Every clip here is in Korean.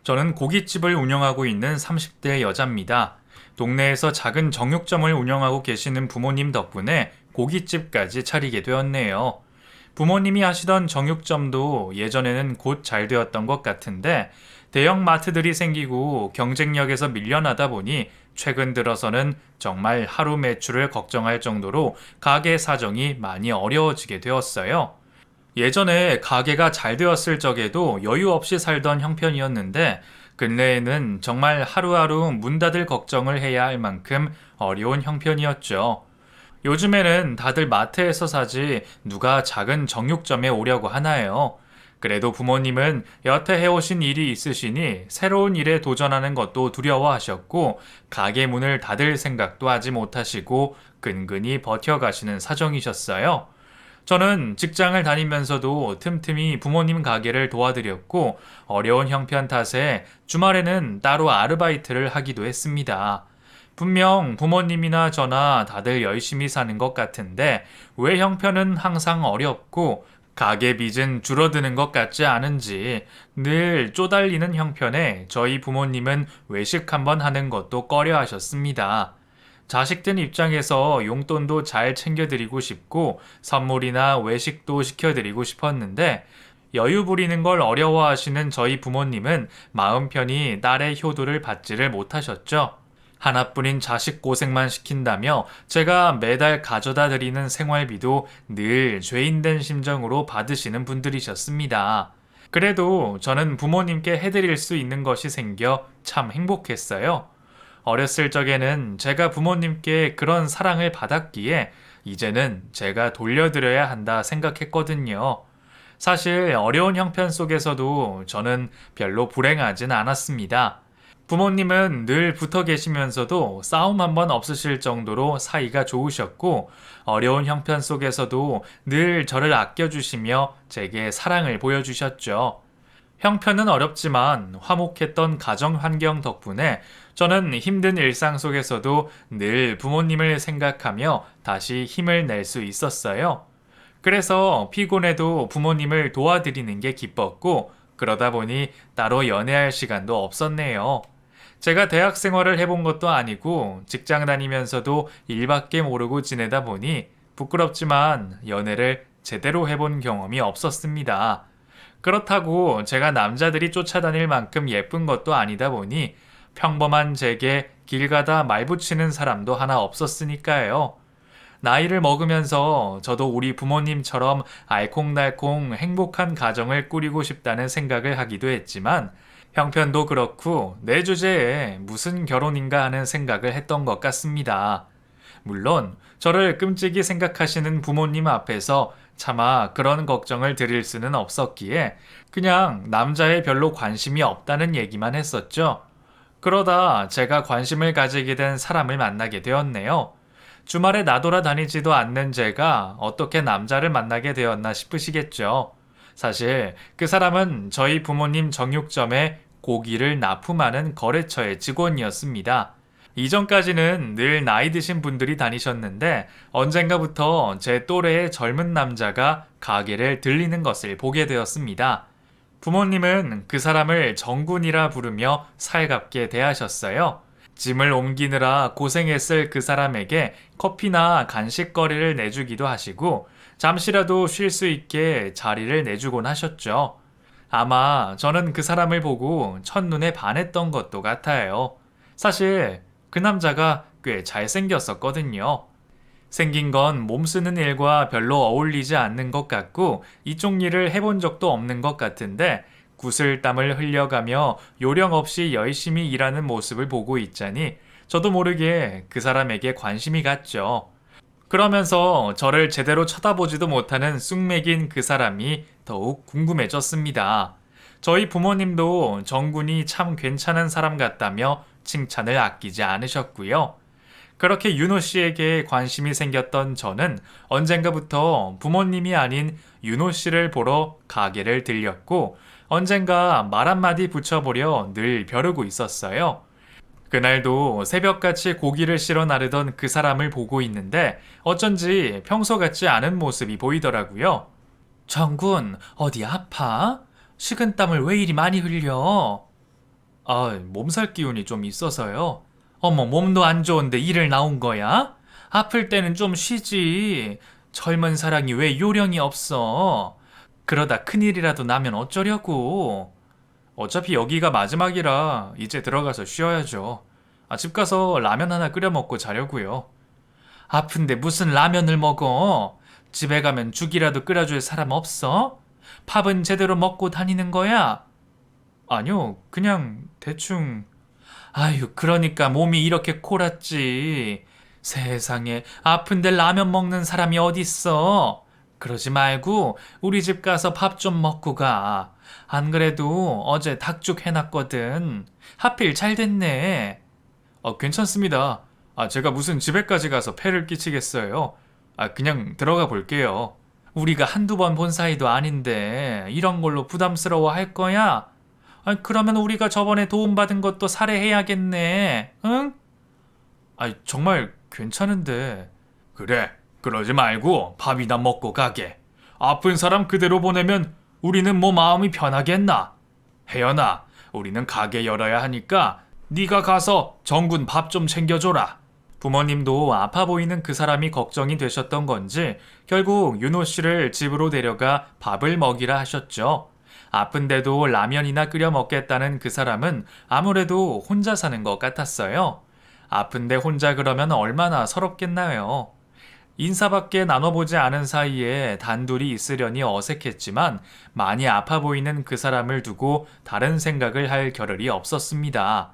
저는 고깃집을 운영하고 있는 30대 여자입니다. 동네에서 작은 정육점을 운영하고 계시는 부모님 덕분에 고깃집까지 차리게 되었네요. 부모님이 하시던 정육점도 예전에는 곧 잘 되었던 것 같은데 대형 마트들이 생기고 경쟁력에서 밀려나다 보니 최근 들어서는 정말 하루 매출을 걱정할 정도로 가게 사정이 많이 어려워지게 되었어요. 예전에 가게가 잘 되었을 적에도 여유 없이 살던 형편이었는데 근래에는 정말 하루하루 문 닫을 걱정을 해야 할 만큼 어려운 형편이었죠. 요즘에는 다들 마트에서 사지 누가 작은 정육점에 오려고 하나요? 그래도 부모님은 여태 해오신 일이 있으시니 새로운 일에 도전하는 것도 두려워하셨고 가게 문을 닫을 생각도 하지 못하시고 근근히 버텨가시는 사정이셨어요. 저는 직장을 다니면서도 틈틈이 부모님 가게를 도와드렸고 어려운 형편 탓에 주말에는 따로 아르바이트를 하기도 했습니다. 분명 부모님이나 저나 다들 열심히 사는 것 같은데 왜 형편은 항상 어렵고 가게 빚은 줄어드는 것 같지 않은지 늘 쪼달리는 형편에 저희 부모님은 외식 한번 하는 것도 꺼려 하셨습니다. 자식들 입장에서 용돈도 잘 챙겨드리고 싶고 선물이나 외식도 시켜드리고 싶었는데 여유 부리는 걸 어려워하시는 저희 부모님은 마음 편히 딸의 효도를 받지를 못하셨죠. 하나뿐인 자식 고생만 시킨다며 제가 매달 가져다 드리는 생활비도 늘 죄인된 심정으로 받으시는 분들이셨습니다. 그래도 저는 부모님께 해드릴 수 있는 것이 생겨 참 행복했어요. 어렸을 적에는 제가 부모님께 그런 사랑을 받았기에 이제는 제가 돌려드려야 한다 생각했거든요. 사실 어려운 형편 속에서도 저는 별로 불행하진 않았습니다. 부모님은 늘 붙어 계시면서도 싸움 한 번 없으실 정도로 사이가 좋으셨고 어려운 형편 속에서도 늘 저를 아껴주시며 제게 사랑을 보여주셨죠. 형편은 어렵지만 화목했던 가정 환경 덕분에 저는 힘든 일상 속에서도 늘 부모님을 생각하며 다시 힘을 낼 수 있었어요. 그래서 피곤해도 부모님을 도와드리는 게 기뻤고 그러다 보니 따로 연애할 시간도 없었네요. 제가 대학 생활을 해본 것도 아니고 직장 다니면서도 일밖에 모르고 지내다 보니 부끄럽지만 연애를 제대로 해본 경험이 없었습니다. 그렇다고 제가 남자들이 쫓아다닐 만큼 예쁜 것도 아니다 보니 평범한 제게 길 가다 말 붙이는 사람도 하나 없었으니까요. 나이를 먹으면서 저도 우리 부모님처럼 알콩달콩 행복한 가정을 꾸리고 싶다는 생각을 하기도 했지만 형편도 그렇고 내 주제에 무슨 결혼인가 하는 생각을 했던 것 같습니다. 물론 저를 끔찍이 생각하시는 부모님 앞에서 차마 그런 걱정을 드릴 수는 없었기에 그냥 남자에 별로 관심이 없다는 얘기만 했었죠. 그러다 제가 관심을 가지게 된 사람을 만나게 되었네요. 주말에 나돌아다니지도 않는 제가 어떻게 남자를 만나게 되었나 싶으시겠죠. 사실 그 사람은 저희 부모님 정육점에 고기를 납품하는 거래처의 직원이었습니다. 이전까지는 늘 나이 드신 분들이 다니셨는데 언젠가부터 제 또래의 젊은 남자가 가게를 들리는 것을 보게 되었습니다. 부모님은 그 사람을 정군이라 부르며 살갑게 대하셨어요. 짐을 옮기느라 고생했을 그 사람에게 커피나 간식거리를 내주기도 하시고 잠시라도 쉴 수 있게 자리를 내주곤 하셨죠. 아마 저는 그 사람을 보고 첫눈에 반했던 것도 같아요. 사실 그 남자가 꽤 잘생겼었거든요. 생긴 건 몸 쓰는 일과 별로 어울리지 않는 것 같고 이쪽 일을 해본 적도 없는 것 같은데 구슬땀을 흘려가며 요령 없이 열심히 일하는 모습을 보고 있자니 저도 모르게 그 사람에게 관심이 갔죠. 그러면서 저를 제대로 쳐다보지도 못하는 쑥맥인 그 사람이 더욱 궁금해졌습니다. 저희 부모님도 정군이 참 괜찮은 사람 같다며 칭찬을 아끼지 않으셨고요. 그렇게 윤호 씨에게 관심이 생겼던 저는 언젠가부터 부모님이 아닌 윤호 씨를 보러 가게를 들렸고 언젠가 말 한마디 붙여보려 늘 벼르고 있었어요. 그날도 새벽같이 고기를 실어 나르던 그 사람을 보고 있는데 어쩐지 평소 같지 않은 모습이 보이더라고요. 정군, 어디 아파? 식은땀을 왜 이리 많이 흘려? 몸살 기운이 좀 있어서요. 어머, 몸도 안 좋은데 일을 나온 거야? 아플 때는 좀 쉬지. 젊은 사랑이 왜 요령이 없어? 그러다 큰일이라도 나면 어쩌려고. 어차피 여기가 마지막이라 이제 들어가서 쉬어야죠. 집 가서 라면 하나 끓여 먹고 자려고요. 아픈데 무슨 라면을 먹어? 집에 가면 죽이라도 끓여줄 사람 없어? 밥은 제대로 먹고 다니는 거야? 아니요, 그냥 대충. 아유, 그러니까 몸이 이렇게 골았지. 세상에, 아픈데 라면 먹는 사람이 어딨어? 그러지 말고 우리 집 가서 밥 좀 먹고 가. 안 그래도 어제 닭죽 해놨거든. 하필 잘 됐네. 괜찮습니다. 제가 무슨 집에까지 가서 폐를 끼치겠어요. 그냥 들어가 볼게요. 우리가 한두 번 본 사이도 아닌데 이런 걸로 부담스러워 할 거야? 그러면 우리가 저번에 도움받은 것도 살해해야겠네. 응? 정말 괜찮은데. 그래, 그러지 말고 밥이나 먹고 가게. 아픈 사람 그대로 보내면 우리는 뭐 마음이 편하겠나? 혜연아, 우리는 가게 열어야 하니까 네가 가서 정군 밥 좀 챙겨줘라. 부모님도 아파 보이는 그 사람이 걱정이 되셨던 건지 결국 윤호 씨를 집으로 데려가 밥을 먹이라 하셨죠. 아픈데도 라면이나 끓여 먹겠다는 그 사람은 아무래도 혼자 사는 것 같았어요. 아픈데 혼자 그러면 얼마나 서럽겠나요. 인사밖에 나눠보지 않은 사이에 단둘이 있으려니 어색했지만 많이 아파 보이는 그 사람을 두고 다른 생각을 할 겨를이 없었습니다.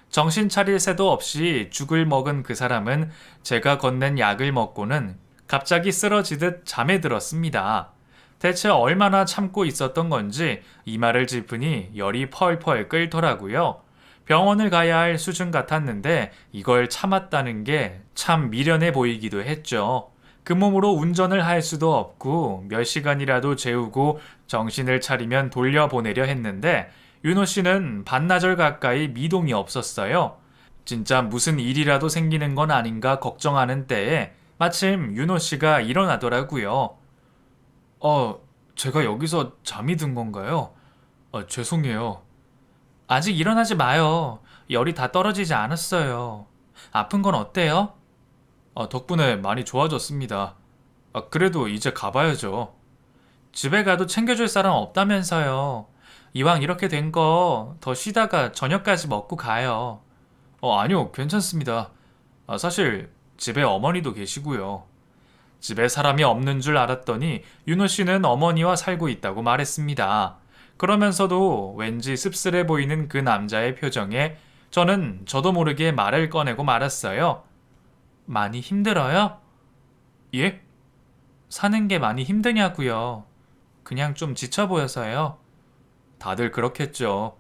정신 차릴 새도 없이 죽을 먹은 그 사람은 제가 건넨 약을 먹고는 갑자기 쓰러지듯 잠에 들었습니다. 대체 얼마나 참고 있었던 건지 이마를 짚으니 열이 펄펄 끓더라고요. 병원을 가야 할 수준 같았는데 이걸 참았다는 게 참 미련해 보이기도 했죠. 그 몸으로 운전을 할 수도 없고 몇 시간이라도 재우고 정신을 차리면 돌려보내려 했는데 윤호 씨는 반나절 가까이 미동이 없었어요. 진짜 무슨 일이라도 생기는 건 아닌가 걱정하는 때에 마침 윤호 씨가 일어나더라고요. 제가 여기서 잠이 든 건가요? 죄송해요. 아직 일어나지 마요. 열이 다 떨어지지 않았어요. 아픈 건 어때요? 덕분에 많이 좋아졌습니다. 그래도 이제 가봐야죠. 집에 가도 챙겨줄 사람 없다면서요. 이왕 이렇게 된 거 더 쉬다가 저녁까지 먹고 가요. 아니요, 괜찮습니다. 사실 집에 어머니도 계시고요. 집에 사람이 없는 줄 알았더니 윤호 씨는 어머니와 살고 있다고 말했습니다. 그러면서도 왠지 씁쓸해 보이는 그 남자의 표정에 저는 저도 모르게 말을 꺼내고 말았어요. 많이 힘들어요? 예? 사는 게 많이 힘드냐고요. 그냥 좀 지쳐 보여서요. 다들 그렇겠죠.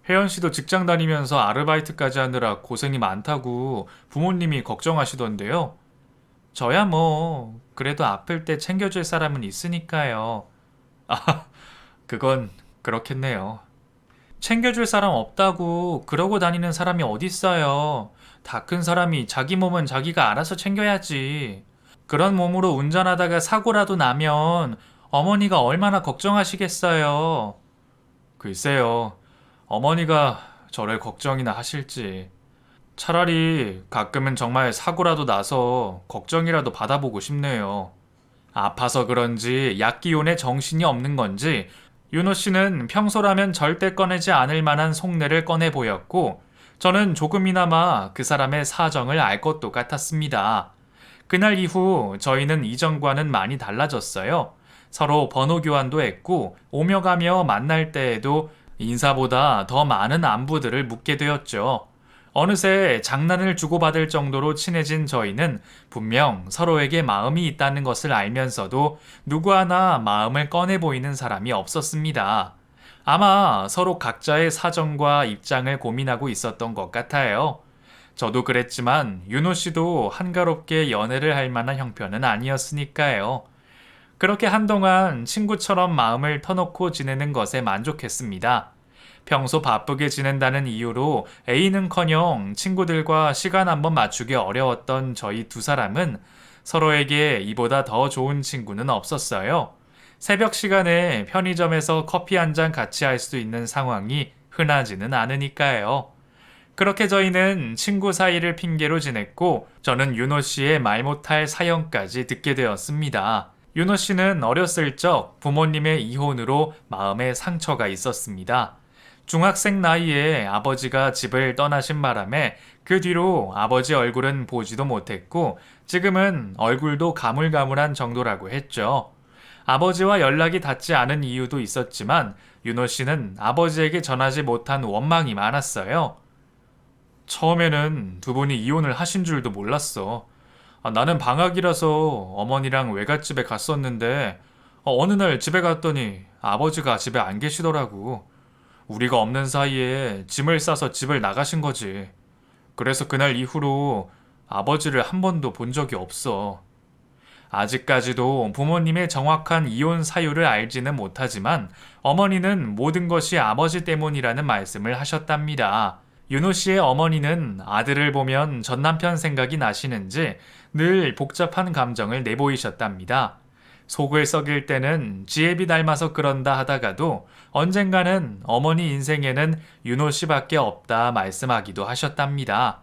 혜연 씨도 직장 다니면서 아르바이트까지 하느라 고생이 많다고 부모님이 걱정하시던데요. 저야 뭐 그래도 아플 때 챙겨줄 사람은 있으니까요. 그건 그렇겠네요. 챙겨줄 사람 없다고 그러고 다니는 사람이 어딨어요. 다 큰 사람이 자기 몸은 자기가 알아서 챙겨야지. 그런 몸으로 운전하다가 사고라도 나면 어머니가 얼마나 걱정하시겠어요. 글쎄요. 어머니가 저를 걱정이나 하실지. 차라리 가끔은 정말 사고라도 나서 걱정이라도 받아보고 싶네요. 아파서 그런지 약 기운에 정신이 없는 건지 윤호 씨는 평소라면 절대 꺼내지 않을 만한 속내를 꺼내 보였고 저는 조금이나마 그 사람의 사정을 알 것도 같았습니다. 그날 이후 저희는 이전과는 많이 달라졌어요. 서로 번호 교환도 했고 오며 가며 만날 때에도 인사보다 더 많은 안부들을 묻게 되었죠. 어느새 장난을 주고받을 정도로 친해진 저희는 분명 서로에게 마음이 있다는 것을 알면서도 누구 하나 마음을 꺼내 보이는 사람이 없었습니다. 아마 서로 각자의 사정과 입장을 고민하고 있었던 것 같아요. 저도 그랬지만 윤호 씨도 한가롭게 연애를 할 만한 형편은 아니었으니까요. 그렇게 한동안 친구처럼 마음을 터놓고 지내는 것에 만족했습니다. 평소 바쁘게 지낸다는 이유로 A는커녕 친구들과 시간 한번 맞추기 어려웠던 저희 두 사람은 서로에게 이보다 더 좋은 친구는 없었어요. 새벽 시간에 편의점에서 커피 한 잔 같이 할 수 있는 상황이 흔하지는 않으니까요. 그렇게 저희는 친구 사이를 핑계로 지냈고 저는 윤호 씨의 말 못할 사연까지 듣게 되었습니다. 윤호 씨는 어렸을 적 부모님의 이혼으로 마음에 상처가 있었습니다. 중학생 나이에 아버지가 집을 떠나신 바람에 그 뒤로 아버지 얼굴은 보지도 못했고 지금은 얼굴도 가물가물한 정도라고 했죠. 아버지와 연락이 닿지 않은 이유도 있었지만 윤호 씨는 아버지에게 전하지 못한 원망이 많았어요. 처음에는 두 분이 이혼을 하신 줄도 몰랐어. 나는 방학이라서 어머니랑 외갓집에 갔었는데 어느 날 집에 갔더니 아버지가 집에 안 계시더라고. 우리가 없는 사이에 짐을 싸서 집을 나가신 거지. 그래서 그날 이후로 아버지를 한 번도 본 적이 없어. 아직까지도 부모님의 정확한 이혼 사유를 알지는 못하지만 어머니는 모든 것이 아버지 때문이라는 말씀을 하셨답니다. 윤호 씨의 어머니는 아들을 보면 전 남편 생각이 나시는지 늘 복잡한 감정을 내보이셨답니다. 속을 썩일 때는 지혜비 닮아서 그런다 하다가도 언젠가는 어머니 인생에는 윤호 씨밖에 없다 말씀하기도 하셨답니다.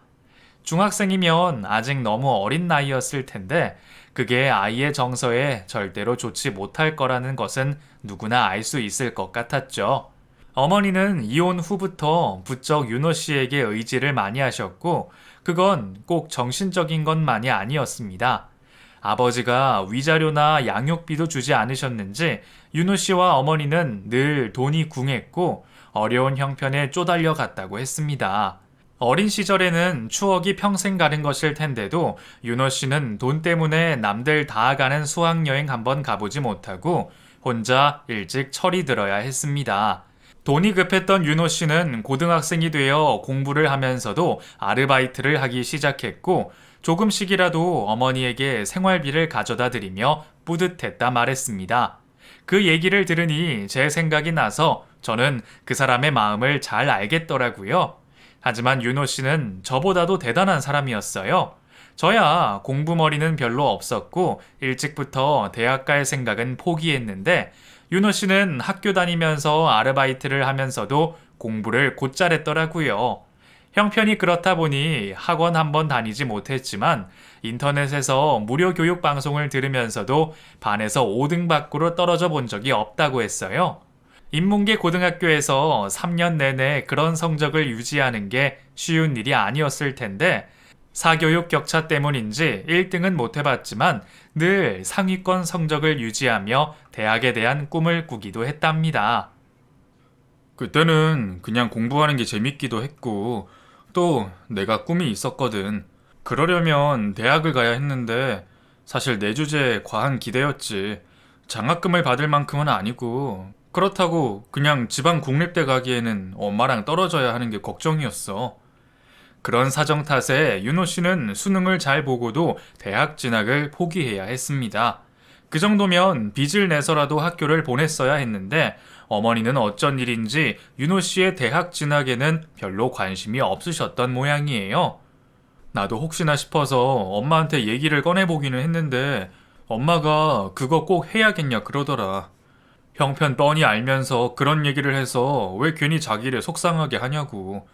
중학생이면 아직 너무 어린 나이였을 텐데 그게 아이의 정서에 절대로 좋지 못할 거라는 것은 누구나 알 수 있을 것 같았죠. 어머니는 이혼 후부터 부쩍 윤호 씨에게 의지를 많이 하셨고 그건 꼭 정신적인 것만이 아니었습니다. 아버지가 위자료나 양육비도 주지 않으셨는지 윤호 씨와 어머니는 늘 돈이 궁했고 어려운 형편에 쪼달려 갔다고 했습니다. 어린 시절에는 추억이 평생 가는 것일 텐데도 윤호 씨는 돈 때문에 남들 다 가는 수학여행 한번 가보지 못하고 혼자 일찍 철이 들어야 했습니다. 돈이 급했던 윤호 씨는 고등학생이 되어 공부를 하면서도 아르바이트를 하기 시작했고 조금씩이라도 어머니에게 생활비를 가져다 드리며 뿌듯했다 말했습니다. 그 얘기를 들으니 제 생각이 나서 저는 그 사람의 마음을 잘 알겠더라고요. 하지만 윤호 씨는 저보다도 대단한 사람이었어요. 저야 공부머리는 별로 없었고 일찍부터 대학 갈 생각은 포기했는데 윤호 씨는 학교 다니면서 아르바이트를 하면서도 공부를 곧잘 했더라고요. 형편이 그렇다 보니 학원 한번 다니지 못했지만 인터넷에서 무료 교육 방송을 들으면서도 반에서 5등 밖으로 떨어져 본 적이 없다고 했어요. 인문계 고등학교에서 3년 내내 그런 성적을 유지하는 게 쉬운 일이 아니었을 텐데 사교육 격차 때문인지 1등은 못 해봤지만 늘 상위권 성적을 유지하며 대학에 대한 꿈을 꾸기도 했답니다. 그때는 그냥 공부하는 게 재밌기도 했고 또 내가 꿈이 있었거든. 그러려면 대학을 가야 했는데 사실 내 주제에 과한 기대였지. 장학금을 받을 만큼은 아니고 그렇다고 그냥 지방 국립대 가기에는 엄마랑 떨어져야 하는 게 걱정이었어. 그런 사정 탓에 윤호 씨는 수능을 잘 보고도 대학 진학을 포기해야 했습니다. 그 정도면 빚을 내서라도 학교를 보냈어야 했는데 어머니는 어쩐 일인지 윤호 씨의 대학 진학에는 별로 관심이 없으셨던 모양이에요. 나도 혹시나 싶어서 엄마한테 얘기를 꺼내보기는 했는데 엄마가 그거 꼭 해야겠냐 그러더라. 형편 뻔히 알면서 그런 얘기를 해서 왜 괜히 자기를 속상하게 하냐고.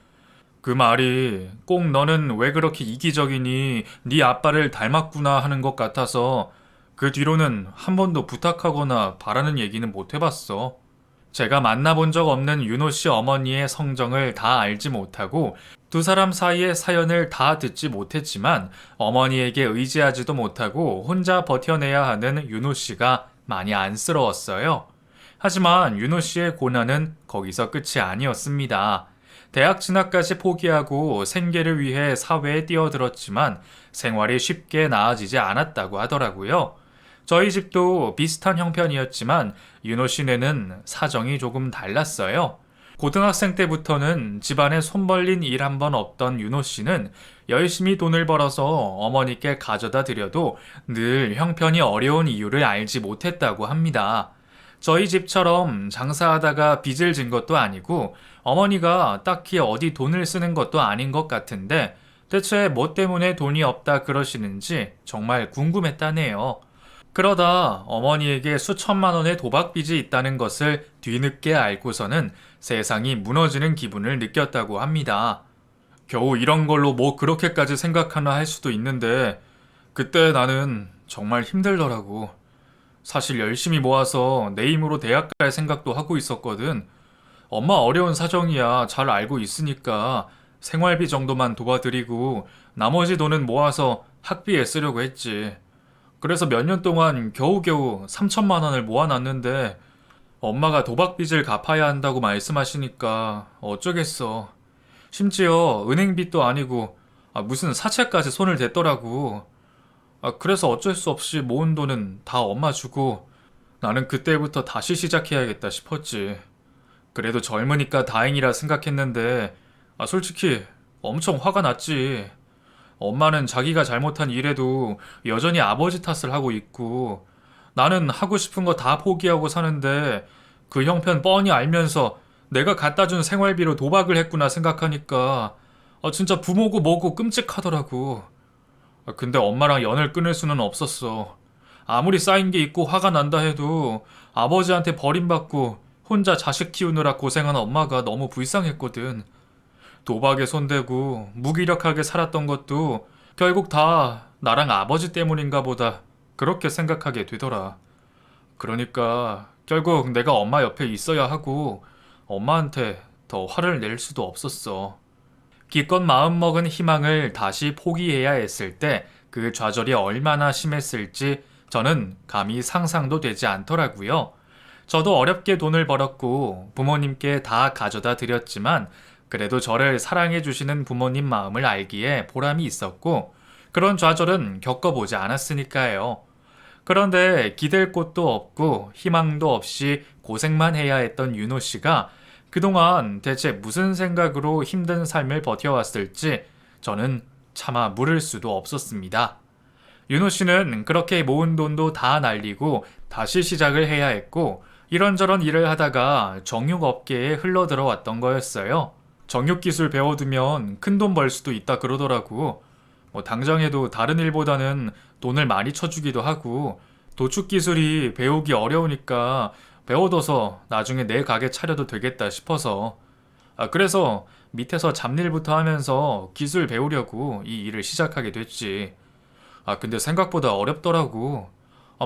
그 말이 꼭 너는 왜 그렇게 이기적이니 네 아빠를 닮았구나 하는 것 같아서 그 뒤로는 한 번도 부탁하거나 바라는 얘기는 못 해봤어. 제가 만나본 적 없는 윤호 씨 어머니의 성정을 다 알지 못하고 두 사람 사이의 사연을 다 듣지 못했지만 어머니에게 의지하지도 못하고 혼자 버텨내야 하는 윤호 씨가 많이 안쓰러웠어요. 하지만 윤호 씨의 고난은 거기서 끝이 아니었습니다. 대학 진학까지 포기하고 생계를 위해 사회에 뛰어들었지만 생활이 쉽게 나아지지 않았다고 하더라고요. 저희 집도 비슷한 형편이었지만 윤호 씨네는 사정이 조금 달랐어요. 고등학생 때부터는 집안에 손 벌린 일 한 번 없던 윤호 씨는 열심히 돈을 벌어서 어머니께 가져다 드려도 늘 형편이 어려운 이유를 알지 못했다고 합니다. 저희 집처럼 장사하다가 빚을 진 것도 아니고 어머니가 딱히 어디 돈을 쓰는 것도 아닌 것 같은데 대체 뭐 때문에 돈이 없다 그러시는지 정말 궁금했다네요. 그러다 어머니에게 수천만 원의 도박빚이 있다는 것을 뒤늦게 알고서는 세상이 무너지는 기분을 느꼈다고 합니다. 겨우 이런 걸로 뭐 그렇게까지 생각하나 할 수도 있는데 그때 나는 정말 힘들더라고. 사실 열심히 모아서 내 힘으로 대학 갈 생각도 하고 있었거든. 엄마 어려운 사정이야 잘 알고 있으니까 생활비 정도만 도와드리고 나머지 돈은 모아서 학비에 쓰려고 했지. 그래서 몇 년 동안 겨우겨우 3천만 원을 모아놨는데 엄마가 도박 빚을 갚아야 한다고 말씀하시니까 어쩌겠어. 심지어 은행 빚도 아니고 무슨 사채까지 손을 댔더라고. 그래서 어쩔 수 없이 모은 돈은 다 엄마 주고 나는 그때부터 다시 시작해야겠다 싶었지. 그래도 젊으니까 다행이라 생각했는데 솔직히 엄청 화가 났지. 엄마는 자기가 잘못한 일에도 여전히 아버지 탓을 하고 있고 나는 하고 싶은 거 다 포기하고 사는데 그 형편 뻔히 알면서 내가 갖다 준 생활비로 도박을 했구나 생각하니까 진짜 부모고 뭐고 끔찍하더라고. 근데 엄마랑 연을 끊을 수는 없었어. 아무리 쌓인 게 있고 화가 난다 해도 아버지한테 버림받고 혼자 자식 키우느라 고생한 엄마가 너무 불쌍했거든. 도박에 손대고 무기력하게 살았던 것도 결국 다 나랑 아버지 때문인가 보다 그렇게 생각하게 되더라. 그러니까 결국 내가 엄마 옆에 있어야 하고 엄마한테 더 화를 낼 수도 없었어. 기껏 마음먹은 희망을 다시 포기해야 했을 때 그 좌절이 얼마나 심했을지 저는 감히 상상도 되지 않더라고요. 저도 어렵게 돈을 벌었고 부모님께 다 가져다 드렸지만 그래도 저를 사랑해 주시는 부모님 마음을 알기에 보람이 있었고 그런 좌절은 겪어보지 않았으니까요. 그런데 기댈 곳도 없고 희망도 없이 고생만 해야 했던 윤호 씨가 그동안 대체 무슨 생각으로 힘든 삶을 버텨왔을지 저는 차마 물을 수도 없었습니다. 윤호 씨는 그렇게 모은 돈도 다 날리고 다시 시작을 해야 했고 이런저런 일을 하다가 정육업계에 흘러들어왔던 거였어요. 정육기술 배워두면 큰 돈 벌 수도 있다 그러더라고. 당장 해도 다른 일보다는 돈을 많이 쳐주기도 하고 도축기술이 배우기 어려우니까 배워둬서 나중에 내 가게 차려도 되겠다 싶어서 그래서 밑에서 잡일부터 하면서 기술 배우려고 이 일을 시작하게 됐지. 근데 생각보다 어렵더라고.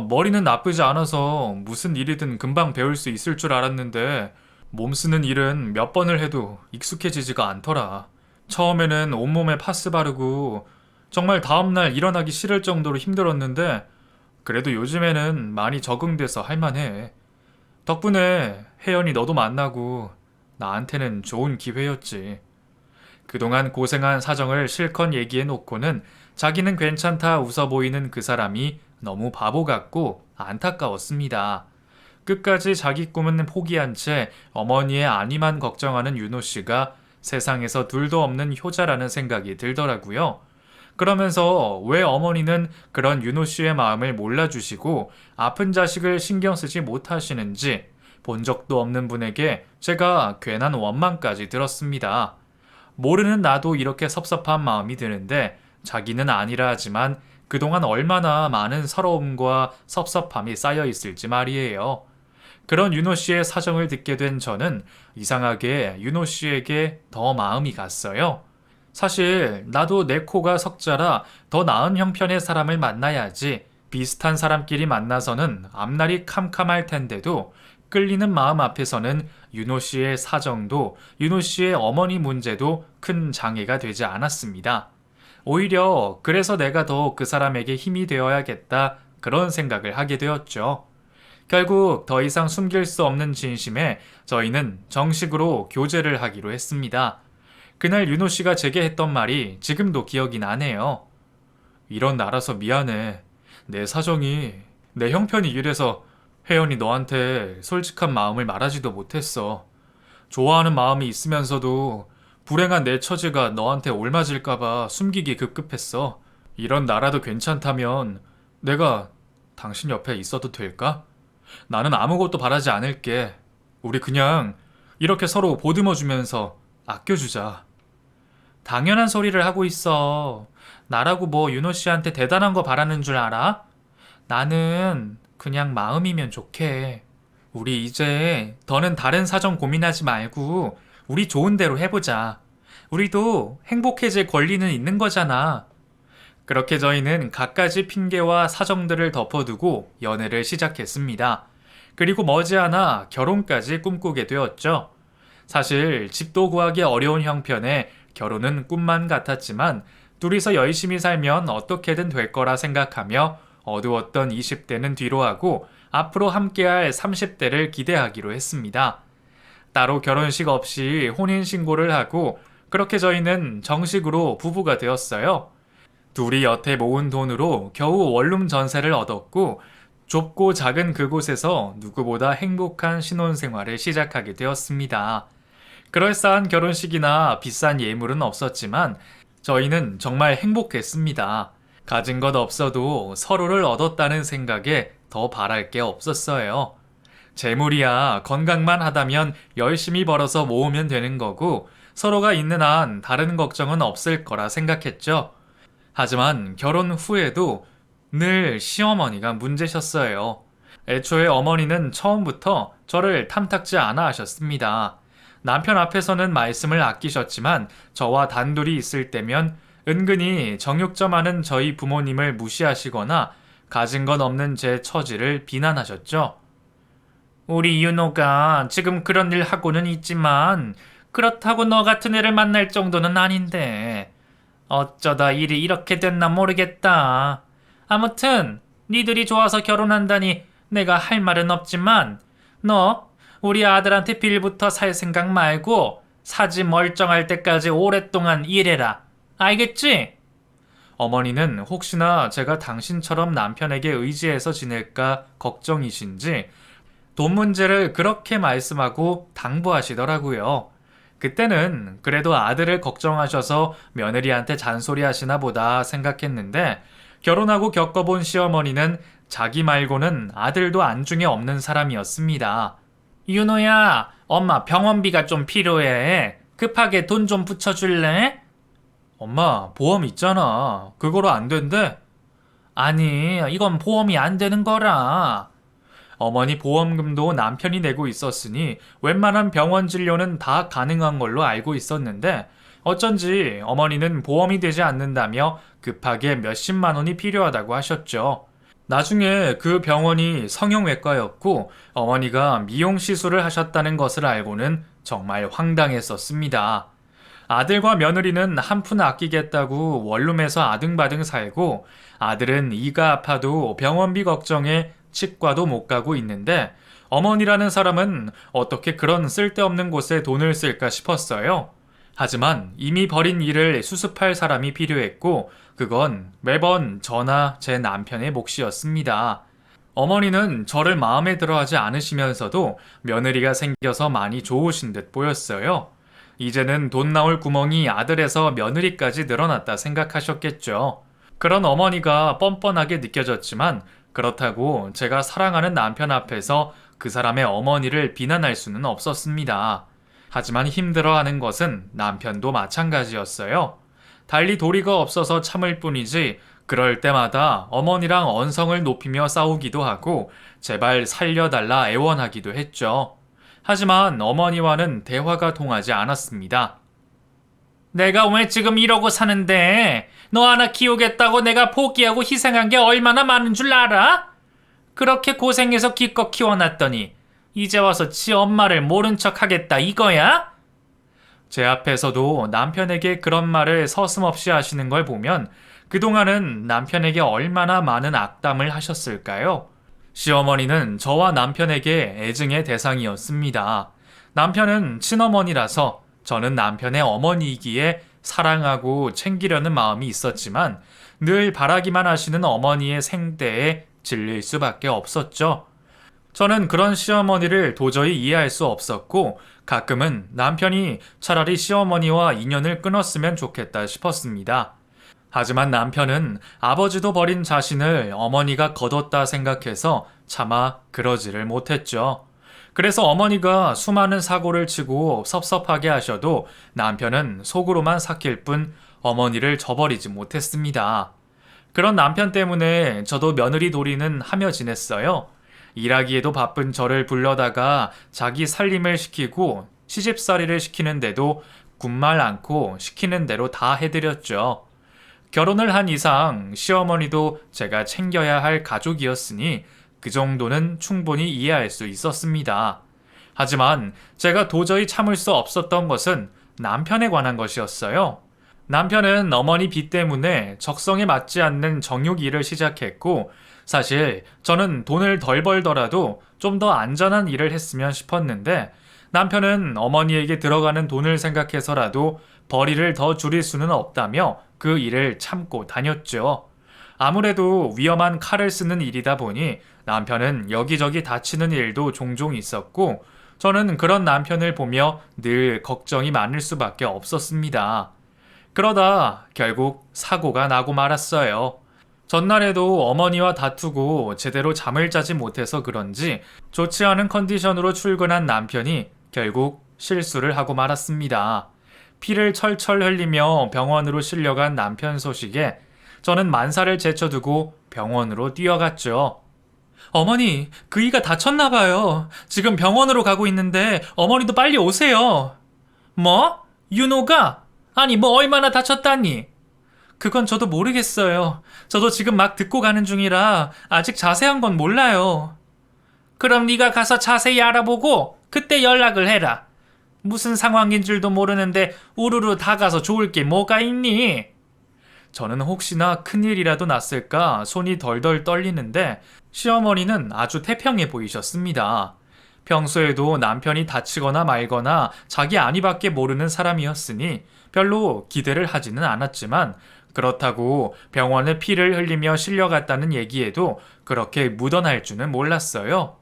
머리는 나쁘지 않아서 무슨 일이든 금방 배울 수 있을 줄 알았는데 몸 쓰는 일은 몇 번을 해도 익숙해지지가 않더라. 처음에는 온몸에 파스 바르고 정말 다음날 일어나기 싫을 정도로 힘들었는데 그래도 요즘에는 많이 적응돼서 할만해. 덕분에 혜연이 너도 만나고 나한테는 좋은 기회였지. 그동안 고생한 사정을 실컷 얘기해 놓고는 자기는 괜찮다 웃어 보이는 그 사람이 너무 바보 같고 안타까웠습니다. 끝까지 자기 꿈은 포기한 채 어머니의 안위만 걱정하는 윤호 씨가 세상에서 둘도 없는 효자라는 생각이 들더라고요. 그러면서 왜 어머니는 그런 윤호 씨의 마음을 몰라주시고 아픈 자식을 신경 쓰지 못하시는지 본 적도 없는 분에게 제가 괜한 원망까지 들었습니다. 모르는 나도 이렇게 섭섭한 마음이 드는데 자기는 아니라 하지만 그동안 얼마나 많은 서러움과 섭섭함이 쌓여 있을지 말이에요. 그런 윤호 씨의 사정을 듣게 된 저는 이상하게 윤호 씨에게 더 마음이 갔어요. 사실 나도 내 코가 석자라 더 나은 형편의 사람을 만나야지 비슷한 사람끼리 만나서는 앞날이 캄캄할 텐데도 끌리는 마음 앞에서는 윤호 씨의 사정도 윤호 씨의 어머니 문제도 큰 장애가 되지 않았습니다. 오히려 그래서 내가 더 그 사람에게 힘이 되어야겠다 그런 생각을 하게 되었죠. 결국 더 이상 숨길 수 없는 진심에 저희는 정식으로 교제를 하기로 했습니다. 그날 윤호 씨가 제게 했던 말이 지금도 기억이 나네요. 이런 나라서 미안해. 내 사정이 내 형편이 이래서 혜연이 너한테 솔직한 마음을 말하지도 못했어. 좋아하는 마음이 있으면서도 불행한 내 처지가 너한테 옮아질까봐 숨기기 급급했어. 이런 나라도 괜찮다면 내가 당신 옆에 있어도 될까? 나는 아무것도 바라지 않을게. 우리 그냥 이렇게 서로 보듬어주면서 아껴주자. 당연한 소리를 하고 있어. 나라고 뭐 윤호 씨한테 대단한 거 바라는 줄 알아? 나는 그냥 마음이면 좋게. 우리 이제 더는 다른 사정 고민하지 말고 우리 좋은 대로 해보자. 우리도 행복해질 권리는 있는 거잖아. 그렇게 저희는 갖가지 핑계와 사정들을 덮어두고 연애를 시작했습니다. 그리고 머지않아 결혼까지 꿈꾸게 되었죠. 사실 집도 구하기 어려운 형편에 결혼은 꿈만 같았지만 둘이서 열심히 살면 어떻게든 될 거라 생각하며 어두웠던 20대는 뒤로하고 앞으로 함께할 30대를 기대하기로 했습니다. 따로 결혼식 없이 혼인신고를 하고 그렇게 저희는 정식으로 부부가 되었어요. 둘이 여태 모은 돈으로 겨우 원룸 전세를 얻었고 좁고 작은 그곳에서 누구보다 행복한 신혼생활을 시작하게 되었습니다. 그럴싸한 결혼식이나 비싼 예물은 없었지만 저희는 정말 행복했습니다. 가진 것 없어도 서로를 얻었다는 생각에 더 바랄 게 없었어요. 재물이야 건강만 하다면 열심히 벌어서 모으면 되는 거고 서로가 있는 한 다른 걱정은 없을 거라 생각했죠. 하지만 결혼 후에도 늘 시어머니가 문제셨어요. 애초에 어머니는 처음부터 저를 탐탁지 않아 하셨습니다. 남편 앞에서는 말씀을 아끼셨지만 저와 단둘이 있을 때면 은근히 정육점하는 저희 부모님을 무시하시거나 가진 건 없는 제 처지를 비난하셨죠. 우리 윤호가 지금 그런 일 하고는 있지만 그렇다고 너 같은 애를 만날 정도는 아닌데 어쩌다 일이 이렇게 됐나 모르겠다. 아무튼 니들이 좋아서 결혼한다니 내가 할 말은 없지만 너 우리 아들한테 빌부터 살 생각 말고 사지 멀쩡할 때까지 오랫동안 일해라. 알겠지? 어머니는 혹시나 제가 당신처럼 남편에게 의지해서 지낼까 걱정이신지 돈 문제를 그렇게 말씀하고 당부하시더라고요. 그때는 그래도 아들을 걱정하셔서 며느리한테 잔소리 하시나 보다 생각했는데 결혼하고 겪어본 시어머니는 자기 말고는 아들도 안중에 없는 사람이었습니다. 윤호야, 엄마 병원비가 좀 필요해. 급하게 돈 좀 붙여줄래? 엄마, 보험 있잖아. 그거로 안 된대? 아니, 이건 보험이 안 되는 거라. 어머니 보험금도 남편이 내고 있었으니 웬만한 병원 진료는 다 가능한 걸로 알고 있었는데 어쩐지 어머니는 보험이 되지 않는다며 급하게 몇십만 원이 필요하다고 하셨죠. 나중에 그 병원이 성형외과였고 어머니가 미용 시술을 하셨다는 것을 알고는 정말 황당했었습니다. 아들과 며느리는 한 푼 아끼겠다고 원룸에서 아등바등 살고 아들은 이가 아파도 병원비 걱정에 치과도 못 가고 있는데 어머니라는 사람은 어떻게 그런 쓸데없는 곳에 돈을 쓸까 싶었어요. 하지만 이미 벌인 일을 수습할 사람이 필요했고 그건 매번 저나 제 남편의 몫이었습니다. 어머니는 저를 마음에 들어하지 않으시면서도 며느리가 생겨서 많이 좋으신 듯 보였어요. 이제는 돈 나올 구멍이 아들에서 며느리까지 늘어났다 생각하셨겠죠. 그런 어머니가 뻔뻔하게 느껴졌지만 그렇다고 제가 사랑하는 남편 앞에서 그 사람의 어머니를 비난할 수는 없었습니다. 하지만 힘들어하는 것은 남편도 마찬가지였어요. 달리 도리가 없어서 참을 뿐이지 그럴 때마다 어머니랑 언성을 높이며 싸우기도 하고 제발 살려달라 애원하기도 했죠. 하지만 어머니와는 대화가 통하지 않았습니다. 내가 왜 지금 이러고 사는데 너 하나 키우겠다고 내가 포기하고 희생한 게 얼마나 많은 줄 알아? 그렇게 고생해서 기껏 키워놨더니 이제 와서 지 엄마를 모른 척 하겠다 이거야? 제 앞에서도 남편에게 그런 말을 서슴없이 하시는 걸 보면 그동안은 남편에게 얼마나 많은 악담을 하셨을까요? 시어머니는 저와 남편에게 애증의 대상이었습니다. 남편은 친어머니라서 저는 남편의 어머니이기에 사랑하고 챙기려는 마음이 있었지만 늘 바라기만 하시는 어머니의 생대에 질릴 수밖에 없었죠. 저는 그런 시어머니를 도저히 이해할 수 없었고 가끔은 남편이 차라리 시어머니와 인연을 끊었으면 좋겠다 싶었습니다. 하지만 남편은 아버지도 버린 자신을 어머니가 거뒀다 생각해서 차마 그러지를 못했죠. 그래서 어머니가 수많은 사고를 치고 섭섭하게 하셔도 남편은 속으로만 삭힐 뿐 어머니를 저버리지 못했습니다. 그런 남편 때문에 저도 며느리 도리는 하며 지냈어요. 일하기에도 바쁜 저를 불러다가 자기 살림을 시키고 시집살이를 시키는데도 군말 않고 시키는 대로 다 해드렸죠. 결혼을 한 이상 시어머니도 제가 챙겨야 할 가족이었으니 그 정도는 충분히 이해할 수 있었습니다. 하지만 제가 도저히 참을 수 없었던 것은 남편에 관한 것이었어요. 남편은 어머니 빚 때문에 적성에 맞지 않는 정육 일을 시작했고, 사실 저는 돈을 덜 벌더라도 좀 더 안전한 일을 했으면 싶었는데, 남편은 어머니에게 들어가는 돈을 생각해서라도 벌이를 더 줄일 수는 없다며 그 일을 참고 다녔죠. 아무래도 위험한 칼을 쓰는 일이다 보니 남편은 여기저기 다치는 일도 종종 있었고, 저는 그런 남편을 보며 늘 걱정이 많을 수밖에 없었습니다. 그러다 결국 사고가 나고 말았어요. 전날에도 어머니와 다투고 제대로 잠을 자지 못해서 그런지 좋지 않은 컨디션으로 출근한 남편이 결국 실수를 하고 말았습니다. 피를 철철 흘리며 병원으로 실려간 남편 소식에 저는 만사를 제쳐두고 병원으로 뛰어갔죠. 어머니, 그이가 다쳤나 봐요. 지금 병원으로 가고 있는데 어머니도 빨리 오세요. 뭐? 윤호가? 아니, 뭐 얼마나 다쳤다니? 그건 저도 모르겠어요. 저도 지금 막 듣고 가는 중이라 아직 자세한 건 몰라요. 그럼 네가 가서 자세히 알아보고 그때 연락을 해라. 무슨 상황인 줄도 모르는데 우르르 다 가서 좋을 게 뭐가 있니? 저는 혹시나 큰일이라도 났을까 손이 덜덜 떨리는데 시어머니는 아주 태평해 보이셨습니다. 평소에도 남편이 다치거나 말거나 자기 안위밖에 모르는 사람이었으니 별로 기대를 하지는 않았지만, 그렇다고 병원에 피를 흘리며 실려갔다는 얘기에도 그렇게 묻어날 줄은 몰랐어요.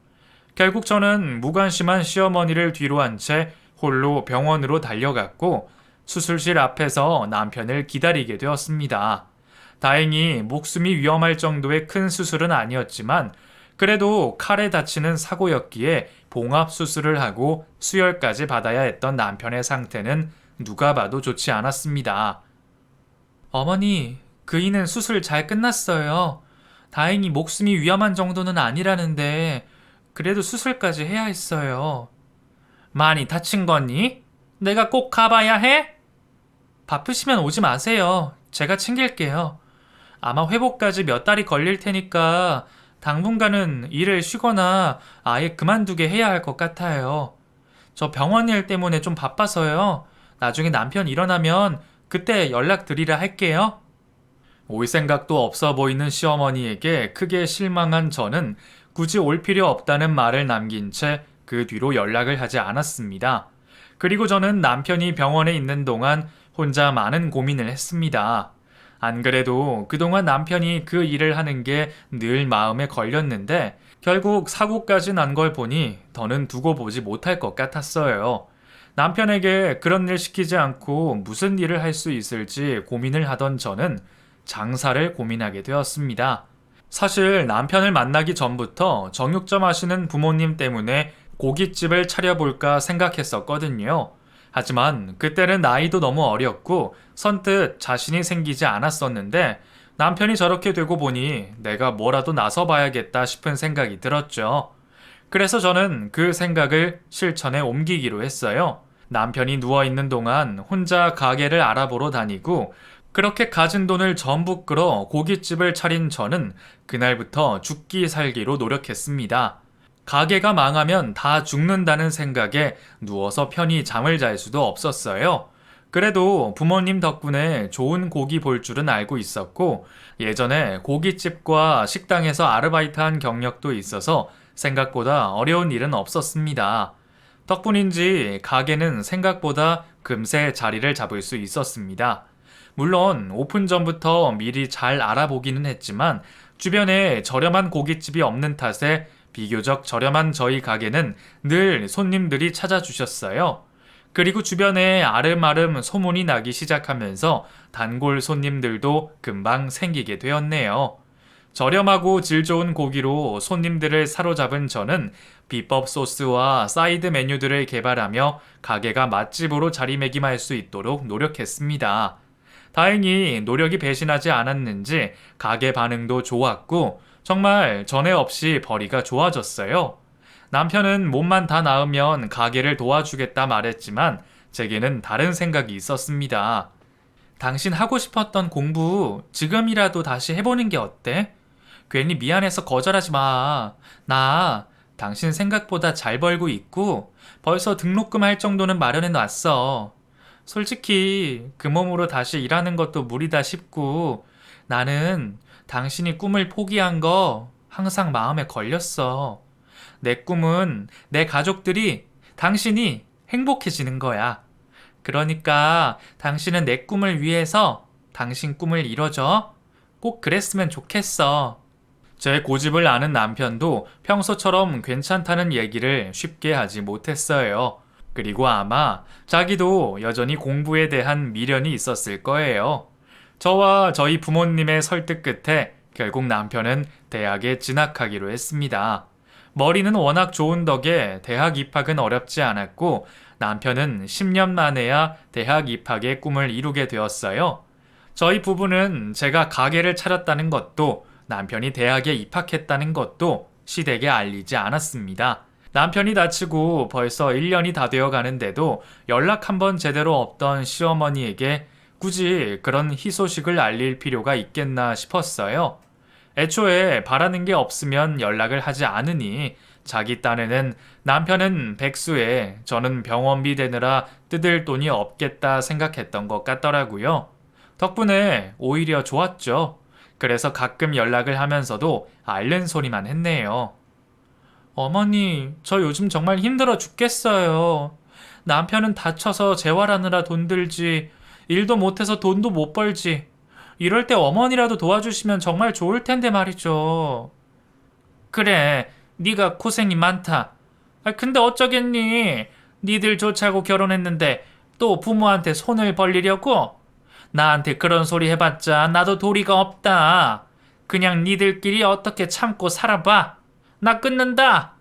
결국 저는 무관심한 시어머니를 뒤로 한 채 홀로 병원으로 달려갔고 수술실 앞에서 남편을 기다리게 되었습니다. 다행히 목숨이 위험할 정도의 큰 수술은 아니었지만 그래도 칼에 다치는 사고였기에 봉합 수술을 하고 수혈까지 받아야 했던 남편의 상태는 누가 봐도 좋지 않았습니다. 어머니, 그이는 수술 잘 끝났어요. 다행히 목숨이 위험한 정도는 아니라는데 그래도 수술까지 해야 했어요. 많이 다친 거니? 내가 꼭 가봐야 해? 바쁘시면 오지 마세요. 제가 챙길게요. 아마 회복까지 몇 달이 걸릴 테니까 당분간은 일을 쉬거나 아예 그만두게 해야 할 것 같아요. 저 병원 일 때문에 좀 바빠서요. 나중에 남편 일어나면 그때 연락드리라 할게요. 올 생각도 없어 보이는 시어머니에게 크게 실망한 저는 굳이 올 필요 없다는 말을 남긴 채 그 뒤로 연락을 하지 않았습니다. 그리고 저는 남편이 병원에 있는 동안 혼자 많은 고민을 했습니다. 안 그래도 그동안 남편이 그 일을 하는 게 늘 마음에 걸렸는데 결국 사고까지 난 걸 보니 더는 두고 보지 못할 것 같았어요. 남편에게 그런 일 시키지 않고 무슨 일을 할 수 있을지 고민을 하던 저는 장사를 고민하게 되었습니다. 사실 남편을 만나기 전부터 정육점 하시는 부모님 때문에 고깃집을 차려볼까 생각했었거든요. 하지만 그때는 나이도 너무 어렸고 선뜻 자신이 생기지 않았었는데 남편이 저렇게 되고 보니 내가 뭐라도 나서봐야겠다 싶은 생각이 들었죠. 그래서 저는 그 생각을 실천에 옮기기로 했어요. 남편이 누워있는 동안 혼자 가게를 알아보러 다니고 그렇게 가진 돈을 전부 끌어 고깃집을 차린 저는 그날부터 죽기 살기로 노력했습니다. 가게가 망하면 다 죽는다는 생각에 누워서 편히 잠을 잘 수도 없었어요. 그래도 부모님 덕분에 좋은 고기 볼 줄은 알고 있었고 예전에 고깃집과 식당에서 아르바이트한 경력도 있어서 생각보다 어려운 일은 없었습니다. 덕분인지 가게는 생각보다 금세 자리를 잡을 수 있었습니다. 물론 오픈 전부터 미리 잘 알아보기는 했지만 주변에 저렴한 고깃집이 없는 탓에 비교적 저렴한 저희 가게는 늘 손님들이 찾아주셨어요. 그리고 주변에 아름아름 소문이 나기 시작하면서 단골 손님들도 금방 생기게 되었네요. 저렴하고 질 좋은 고기로 손님들을 사로잡은 저는 비법 소스와 사이드 메뉴들을 개발하며 가게가 맛집으로 자리매김할 수 있도록 노력했습니다. 다행히 노력이 배신하지 않았는지 가게 반응도 좋았고 정말 전에 없이 벌이가 좋아졌어요. 남편은 몸만 다 나으면 가게를 도와주겠다 말했지만 제게는 다른 생각이 있었습니다. 당신 하고 싶었던 공부 지금이라도 다시 해보는 게 어때? 괜히 미안해서 거절하지 마. 나 당신 생각보다 잘 벌고 있고 벌써 등록금 할 정도는 마련해 놨어. 솔직히 그 몸으로 다시 일하는 것도 무리다 싶고 나는 당신이 꿈을 포기한 거 항상 마음에 걸렸어. 내 꿈은 내 가족들이 당신이 행복해지는 거야. 그러니까 당신은 내 꿈을 위해서 당신 꿈을 이뤄줘. 꼭 그랬으면 좋겠어. 제 고집을 아는 남편도 평소처럼 괜찮다는 얘기를 쉽게 하지 못했어요. 그리고 아마 자기도 여전히 공부에 대한 미련이 있었을 거예요. 저와 저희 부모님의 설득 끝에 결국 남편은 대학에 진학하기로 했습니다. 머리는 워낙 좋은 덕에 대학 입학은 어렵지 않았고 남편은 10년 만에야 대학 입학의 꿈을 이루게 되었어요. 저희 부부는 제가 가게를 차렸다는 것도 남편이 대학에 입학했다는 것도 시댁에 알리지 않았습니다. 남편이 다치고 벌써 1년이 다 되어 가는데도 연락 한번 제대로 없던 시어머니에게 굳이 그런 희소식을 알릴 필요가 있겠나 싶었어요. 애초에 바라는 게 없으면 연락을 하지 않으니 자기 딴에는 남편은 백수에 저는 병원비 대느라 뜯을 돈이 없겠다 생각했던 것 같더라고요. 덕분에 오히려 좋았죠. 그래서 가끔 연락을 하면서도 앓는 소리만 했네요. 어머니, 저 요즘 정말 힘들어 죽겠어요. 남편은 다쳐서 재활하느라 돈 들지, 일도 못해서 돈도 못 벌지. 이럴 때 어머니라도 도와주시면 정말 좋을 텐데 말이죠. 그래, 네가 고생이 많다. 근데 어쩌겠니? 니들 좋자고 결혼했는데 또 부모한테 손을 벌리려고? 나한테 그런 소리 해봤자 나도 도리가 없다. 그냥 니들끼리 어떻게 참고 살아봐. 나 끊는다.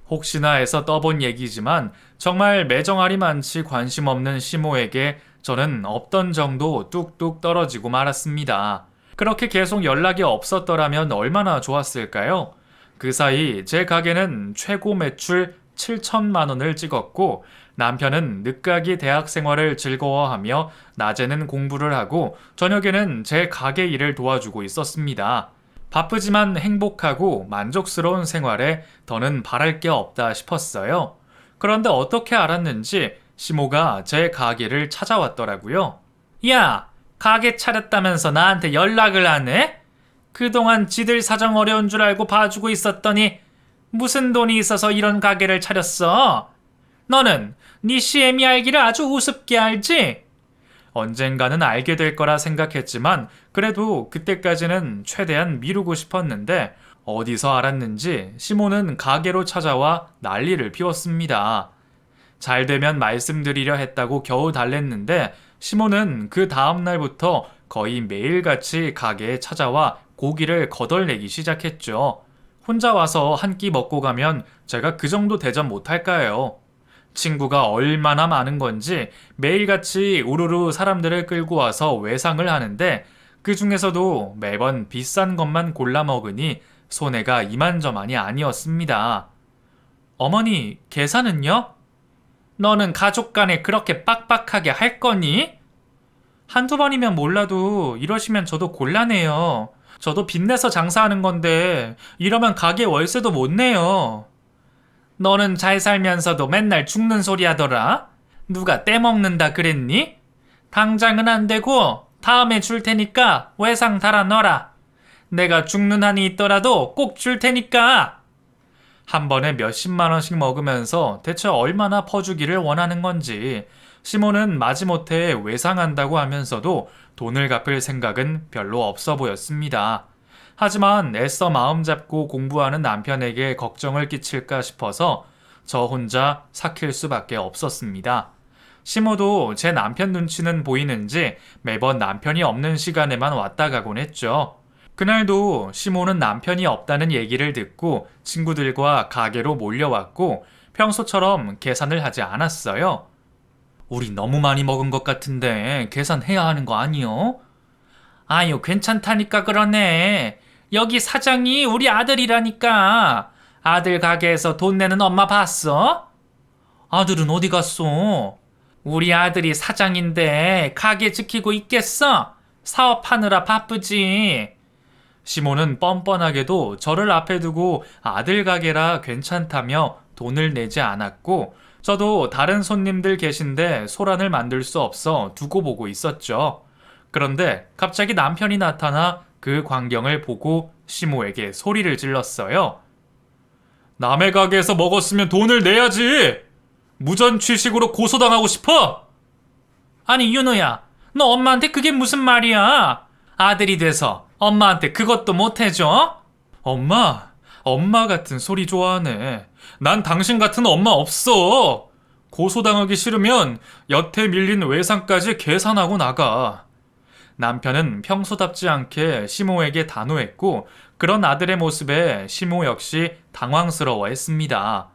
혹시나 해서 떠본 얘기지만 정말 매정알이 많지 관심 없는 시모에게 저는 없던 정도 뚝뚝 떨어지고 말았습니다. 그렇게 계속 연락이 없었더라면 얼마나 좋았을까요? 그 사이 제 가게는 최고 매출 7천만 원을 찍었고 남편은 늦가기 대학 생활을 즐거워하며 낮에는 공부를 하고 저녁에는 제 가게 일을 도와주고 있었습니다. 바쁘지만 행복하고 만족스러운 생활에 더는 바랄 게 없다 싶었어요. 그런데 어떻게 알았는지 시모가 제 가게를 찾아왔더라고요. 야, 가게 차렸다면서 나한테 연락을 안 해? 그동안 지들 사정 어려운 줄 알고 봐주고 있었더니 무슨 돈이 있어서 이런 가게를 차렸어? 너는 네 시애미 알기를 아주 우습게 알지? 언젠가는 알게 될 거라 생각했지만 그래도 그때까지는 최대한 미루고 싶었는데 어디서 알았는지 시모는 가게로 찾아와 난리를 피웠습니다. 잘 되면 말씀드리려 했다고 겨우 달랬는데 시모는 그 다음 날부터 거의 매일같이 가게에 찾아와 고기를 거덜내기 시작했죠. 혼자 와서 한 끼 먹고 가면 제가 그 정도 대접 못할까요? 친구가 얼마나 많은 건지 매일같이 우르르 사람들을 끌고 와서 외상을 하는데 그 중에서도 매번 비싼 것만 골라 먹으니 손해가 이만저만이 아니었습니다. 어머니, 계산은요? 너는 가족 간에 그렇게 빡빡하게 할 거니? 한두 번이면 몰라도 이러시면 저도 곤란해요. 저도 빚내서 장사하는 건데 이러면 가게 월세도 못 내요. 너는 잘 살면서도 맨날 죽는 소리 하더라. 누가 떼먹는다 그랬니? 당장은 안 되고 다음에 줄 테니까 외상 달아 넣어라. 내가 죽는 한이 있더라도 꼭 줄 테니까. 한 번에 몇십만 원씩 먹으면서 대체 얼마나 퍼주기를 원하는 건지 시모는 마지못해 외상한다고 하면서도 돈을 갚을 생각은 별로 없어 보였습니다. 하지만 애써 마음 잡고 공부하는 남편에게 걱정을 끼칠까 싶어서 저 혼자 삭힐 수밖에 없었습니다. 시모도 제 남편 눈치는 보이는지 매번 남편이 없는 시간에만 왔다 가곤 했죠. 그날도 시모는 남편이 없다는 얘기를 듣고 친구들과 가게로 몰려왔고 평소처럼 계산을 하지 않았어요. 우리 너무 많이 먹은 것 같은데 계산해야 하는 거 아니요? 아유, 괜찮다니까 그러네. 여기 사장이 우리 아들이라니까. 아들 가게에서 돈 내는 엄마 봤어? 아들은 어디 갔어? 우리 아들이 사장인데 가게 지키고 있겠어? 사업하느라 바쁘지. 시몬은 뻔뻔하게도 저를 앞에 두고 아들 가게라 괜찮다며 돈을 내지 않았고, 저도 다른 손님들 계신데 소란을 만들 수 없어 두고 보고 있었죠. 그런데 갑자기 남편이 나타나 그 광경을 보고 시모에게 소리를 질렀어요. 남의 가게에서 먹었으면 돈을 내야지! 무전 취식으로 고소당하고 싶어? 아니, 윤호야, 너 엄마한테 그게 무슨 말이야? 아들이 돼서 엄마한테 그것도 못 해줘? 엄마 같은 소리 좋아하네. 난 당신 같은 엄마 없어. 고소당하기 싫으면 여태 밀린 외상까지 계산하고 나가. 남편은 평소답지 않게 시모에게 단호했고, 그런 아들의 모습에 시모 역시 당황스러워했습니다.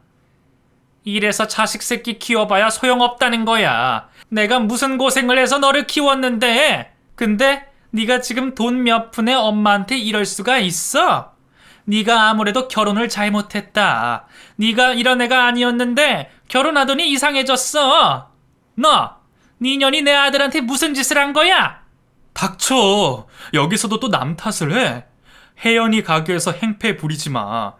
이래서 자식 새끼 키워봐야 소용없다는 거야. 내가 무슨 고생을 해서 너를 키웠는데. 근데 네가 지금 돈 몇 푼에 엄마한테 이럴 수가 있어? 네가 아무래도 결혼을 잘못했다. 네가 이런 애가 아니었는데 결혼하더니 이상해졌어. 네 년이 내 아들한테 무슨 짓을 한 거야? 닥쳐. 여기서도 또 남 탓을 해. 혜연이 가게에서 행패 부리지 마.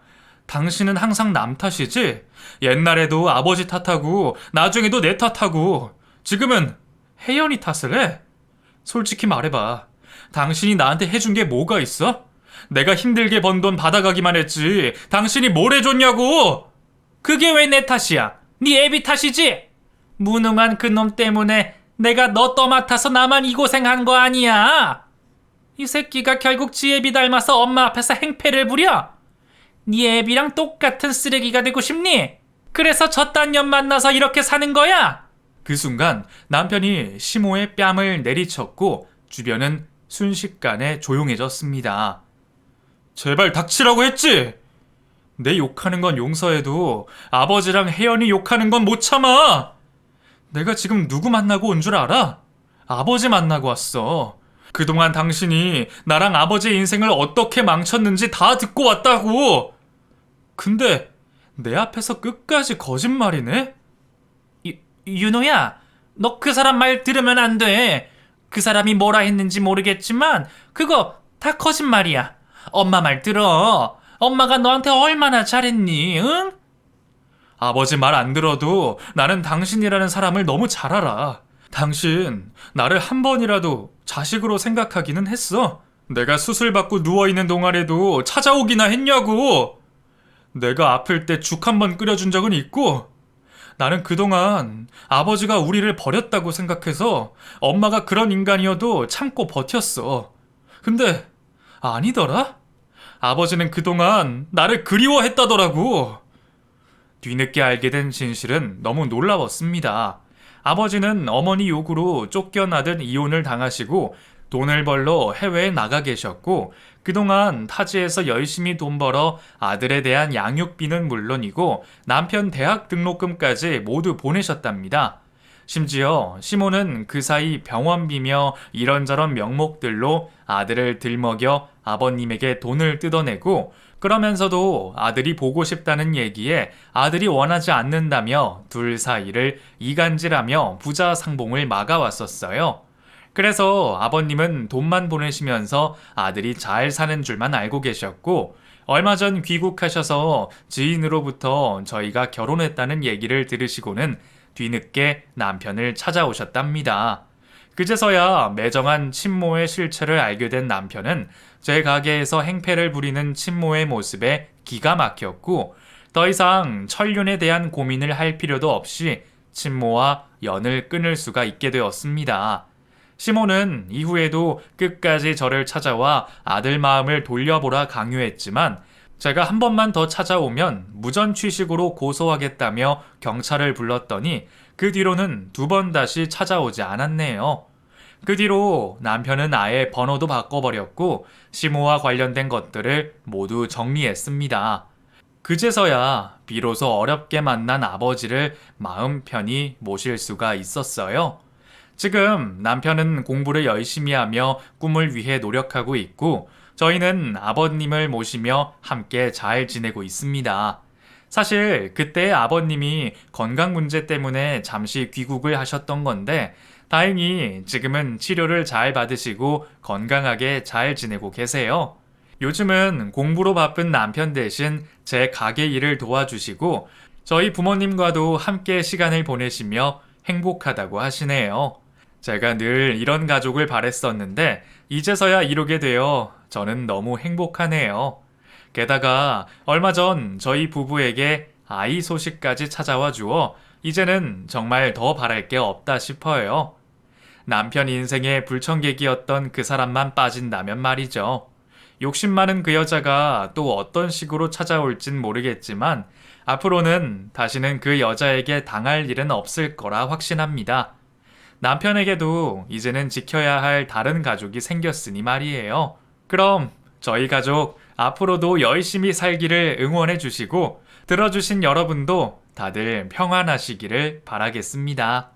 당신은 항상 남 탓이지? 옛날에도 아버지 탓하고 나중에도 내 탓하고 지금은 혜연이 탓을 해? 솔직히 말해봐. 당신이 나한테 해준 게 뭐가 있어? 내가 힘들게 번 돈 받아가기만 했지 당신이 뭘 해줬냐고! 그게 왜 내 탓이야? 네 애비 탓이지? 무능한 그놈 때문에 내가 너 떠맡아서 나만 이 고생한 거 아니야? 이 새끼가 결국 지 애비 닮아서 엄마 앞에서 행패를 부려? 네 애비랑 똑같은 쓰레기가 되고 싶니? 그래서 저딴 년 만나서 이렇게 사는 거야? 그 순간 남편이 시모의 뺨을 내리쳤고 주변은 순식간에 조용해졌습니다. 제발 닥치라고 했지? 내 욕하는 건 용서해도 아버지랑 혜연이 욕하는 건 못 참아. 내가 지금 누구 만나고 온 줄 알아? 아버지 만나고 왔어. 그동안 당신이 나랑 아버지의 인생을 어떻게 망쳤는지 다 듣고 왔다고. 근데 내 앞에서 끝까지 거짓말이네? 윤호야, 너 그 사람 말 들으면 안 돼. 그 사람이 뭐라 했는지 모르겠지만 그거 다 거짓말이야. 엄마 말 들어. 엄마가 너한테 얼마나 잘했니, 응? 아버지 말 안 들어도 나는 당신이라는 사람을 너무 잘 알아. 당신 나를 한 번이라도 자식으로 생각하기는 했어. 내가 수술받고 누워있는 동안에도 찾아오기나 했냐고. 내가 아플 때 죽 한 번 끓여준 적은 있고, 나는 그동안 아버지가 우리를 버렸다고 생각해서 엄마가 그런 인간이어도 참고 버텼어. 근데 아니더라? 아버지는 그동안 나를 그리워했다더라고. 뒤늦게 알게 된 진실은 너무 놀라웠습니다. 아버지는 어머니 요구로 쫓겨나듯 이혼을 당하시고 돈을 벌러 해외에 나가 계셨고, 그동안 타지에서 열심히 돈 벌어 아들에 대한 양육비는 물론이고 남편 대학 등록금까지 모두 보내셨답니다. 심지어 시모는 그 사이 병원비며 이런저런 명목들로 아들을 들먹여 아버님에게 돈을 뜯어내고, 그러면서도 아들이 보고 싶다는 얘기에 아들이 원하지 않는다며 둘 사이를 이간질하며 부자 상봉을 막아왔었어요. 그래서 아버님은 돈만 보내시면서 아들이 잘 사는 줄만 알고 계셨고, 얼마 전 귀국하셔서 지인으로부터 저희가 결혼했다는 얘기를 들으시고는 뒤늦게 남편을 찾아오셨답니다. 그제서야 매정한 친모의 실체를 알게 된 남편은 제 가게에서 행패를 부리는 친모의 모습에 기가 막혔고, 더 이상 천륜에 대한 고민을 할 필요도 없이 친모와 연을 끊을 수가 있게 되었습니다. 시모는 이후에도 끝까지 저를 찾아와 아들 마음을 돌려보라 강요했지만, 제가 한 번만 더 찾아오면 무전 취식으로 고소하겠다며 경찰을 불렀더니 그 뒤로는 두 번 다시 찾아오지 않았네요. 그 뒤로 남편은 아예 번호도 바꿔버렸고 시모와 관련된 것들을 모두 정리했습니다. 그제서야 비로소 어렵게 만난 아버지를 마음 편히 모실 수가 있었어요. 지금 남편은 공부를 열심히 하며 꿈을 위해 노력하고 있고, 저희는 아버님을 모시며 함께 잘 지내고 있습니다. 사실 그때 아버님이 건강 문제 때문에 잠시 귀국을 하셨던 건데, 다행히 지금은 치료를 잘 받으시고 건강하게 잘 지내고 계세요. 요즘은 공부로 바쁜 남편 대신 제 가게 일을 도와주시고, 저희 부모님과도 함께 시간을 보내시며 행복하다고 하시네요. 제가 늘 이런 가족을 바랬었는데 이제서야 이루게 되어 저는 너무 행복하네요. 게다가 얼마 전 저희 부부에게 아이 소식까지 찾아와 주어 이제는 정말 더 바랄 게 없다 싶어요. 남편 인생의 불청객이었던 그 사람만 빠진다면 말이죠. 욕심 많은 그 여자가 또 어떤 식으로 찾아올진 모르겠지만 앞으로는 다시는 그 여자에게 당할 일은 없을 거라 확신합니다. 남편에게도 이제는 지켜야 할 다른 가족이 생겼으니 말이에요. 그럼 저희 가족 앞으로도 열심히 살기를 응원해 주시고 들어주신 여러분도 다들 평안하시기를 바라겠습니다.